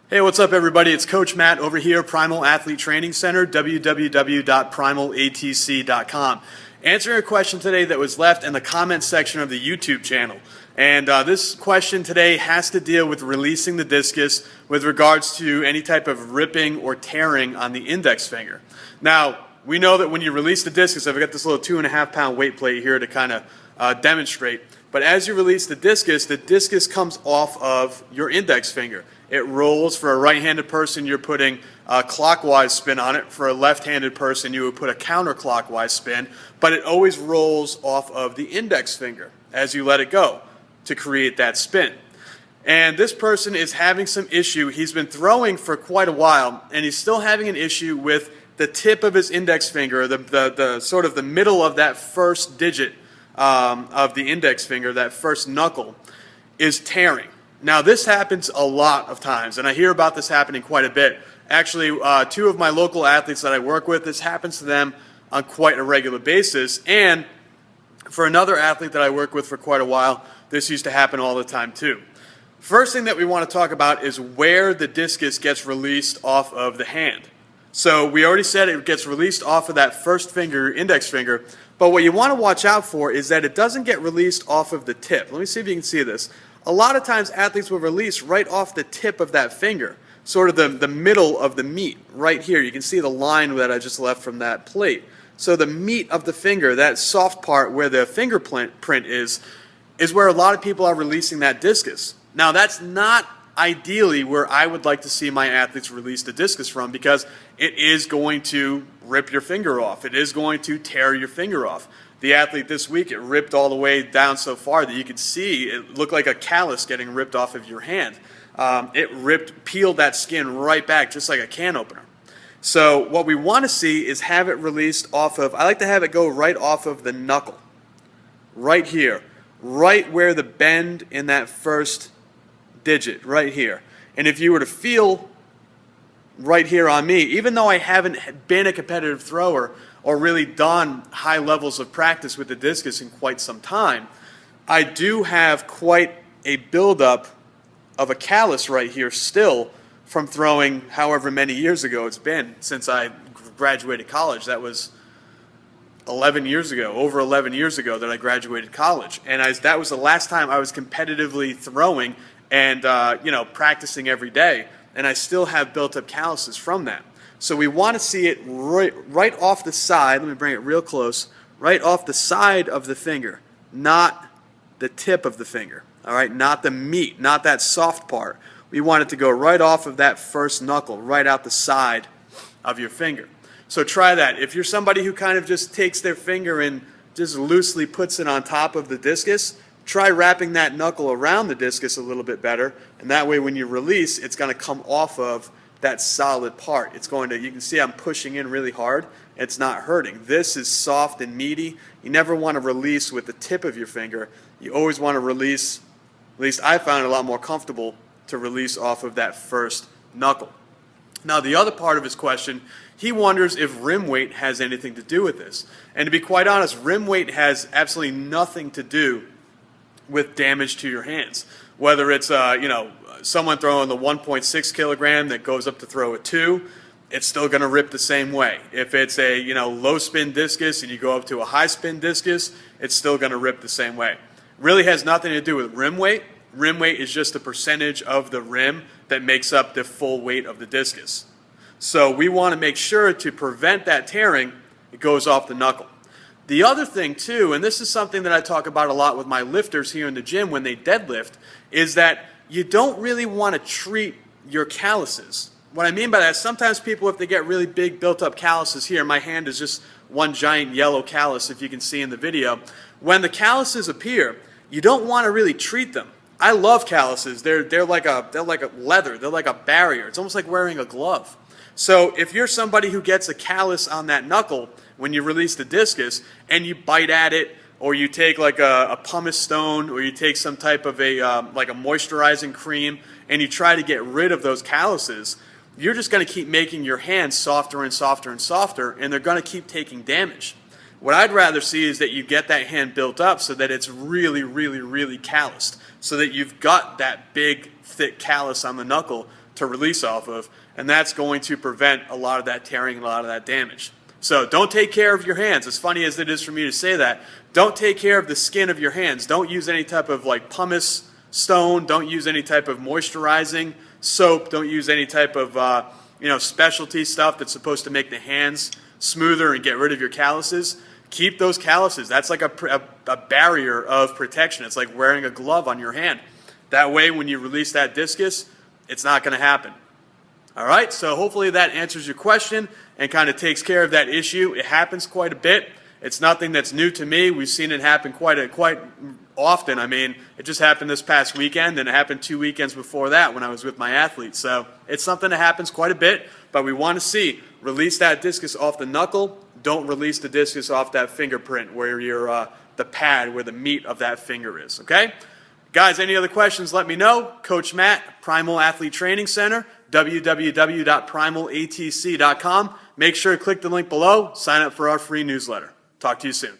Hey, what's up everybody? It's Coach Matt over here, Primal Athlete Training Center, www.primalatc.com. Answering a question today that was left in the comments section of the YouTube channel. And this question today has to deal with releasing the discus with regards to any type of ripping or tearing on the index finger. Now, we know that when you release the discus, I've got this little 2.5 pound weight plate here to kind of demonstrate. But as you release the discus comes off of your index finger. It rolls. For a right-handed person, you're putting a clockwise spin on it. For a left-handed person, you would put a counterclockwise spin. But it always rolls off of the index finger as you let it go to create that spin. And this person is having some issue. He's been throwing for quite a while, and he's still having an issue with the tip of his index finger, the sort of the middle of that first digit of the index finger, that first knuckle, is tearing. Now, this happens a lot of times, and I hear about this happening quite a bit. Actually, two of my local athletes that I work with, this happens to them on quite a regular basis. And for another athlete that I work with for quite a while, this used to happen all the time too. First thing that we want to talk about is where the discus gets released off of the hand. So we already said it gets released off of that first finger, index finger, but what you want to watch out for is that it doesn't get released off of the tip. Let me see if you can see this. A lot of times athletes will release right off the tip of that finger, sort of the middle of the meat right here. You can see the line that I just left from that plate. So the meat of the finger, that soft part where the fingerprint is where a lot of people are releasing that discus. Now that's not ideally where I would like to see my athletes release the discus from, because it is going to rip your finger off. It is going to tear your finger off. The athlete this week, it ripped all the way down so far that you could see it looked like a callus getting ripped off of your hand. It peeled that skin right back just like a can opener. So what we want to see is have it released off of, I like to have it go right off of the knuckle, right here, right where the bend in that first digit, right here. And if you were to feel right here on me, even though I haven't been a competitive thrower or really done high levels of practice with the discus in quite some time, I do have quite a buildup of a callus right here still from throwing however many years ago it's been since I graduated college. That was 11 years ago, over 11 years ago that I graduated college. And that was the last time I was competitively throwing and practicing every day. And I still have built up calluses from that. So we want to see it right off the side. Let me bring it real close. Right off the side of the finger, not the tip of the finger. All right, not the meat, not that soft part. We want it to go right off of that first knuckle, right out the side of your finger. So try that. If you're somebody who kind of just takes their finger and just loosely puts it on top of the discus, try wrapping that knuckle around the discus a little bit better, and that way when you release, it's going to come off of that solid part. It's going to, you can see I'm pushing in really hard. It's not hurting. This is soft and meaty. You never want to release with the tip of your finger. You always want to release, at least I found it a lot more comfortable to release off of that first knuckle. Now the other part of his question, he wonders if rim weight has anything to do with this. And to be quite honest, rim weight has absolutely nothing to do with damage to your hands. Whether it's someone throwing the 1.6 kilogram that goes up to throw a 2, it's still going to rip the same way. If it's a low spin discus and you go up to a high spin discus, it's still going to rip the same way. Really has nothing to do with rim weight. Rim weight is just a percentage of the rim that makes up the full weight of the discus. So we want to make sure to prevent that tearing, it goes off the knuckle. The other thing too, and this is something that I talk about a lot with my lifters here in the gym when they deadlift, is that you don't really want to treat your calluses. What I mean by that, sometimes people, if they get really big built up calluses here, my hand is just one giant yellow callus if you can see in the video. When the calluses appear, you don't want to really treat them. I love calluses. They're like a leather. They're like a barrier. It's almost like wearing a glove. So if you're somebody who gets a callus on that knuckle when you release the discus and you bite at it, or you take like a pumice stone, or you take some type of like a moisturizing cream and you try to get rid of those calluses, you're just going to keep making your hands softer and softer and softer, and they're going to keep taking damage. What I'd rather see is that you get that hand built up so that it's really, really, really calloused, so that you've got that big, thick callus on the knuckle to release off of, and that's going to prevent a lot of that tearing and a lot of that damage. So don't take care of your hands. As funny as it is for me to say that, don't take care of the skin of your hands. Don't use any type of like pumice stone. Don't use any type of moisturizing soap. Don't use any type of specialty stuff that's supposed to make the hands smoother and get rid of your calluses. Keep those calluses. That's like a barrier of protection. It's like wearing a glove on your hand. That way, when you release that discus, it's not going to happen. All right, so hopefully that answers your question and kind of takes care of that issue. It happens quite a bit. It's nothing that's new to me. We've seen it happen quite often. I mean, it just happened this past weekend, and it happened 2 weekends before that when I was with my athletes. So it's something that happens quite a bit, but we want to see release that discus off the knuckle. Don't release the discus off that fingerprint where your the pad where the meat of that finger is. Okay, guys. Any other questions? Let me know. Coach Matt, Primal Athlete Training Center, www.primalatc.com. Make sure to click the link below. Sign up for our free newsletter. Talk to you soon.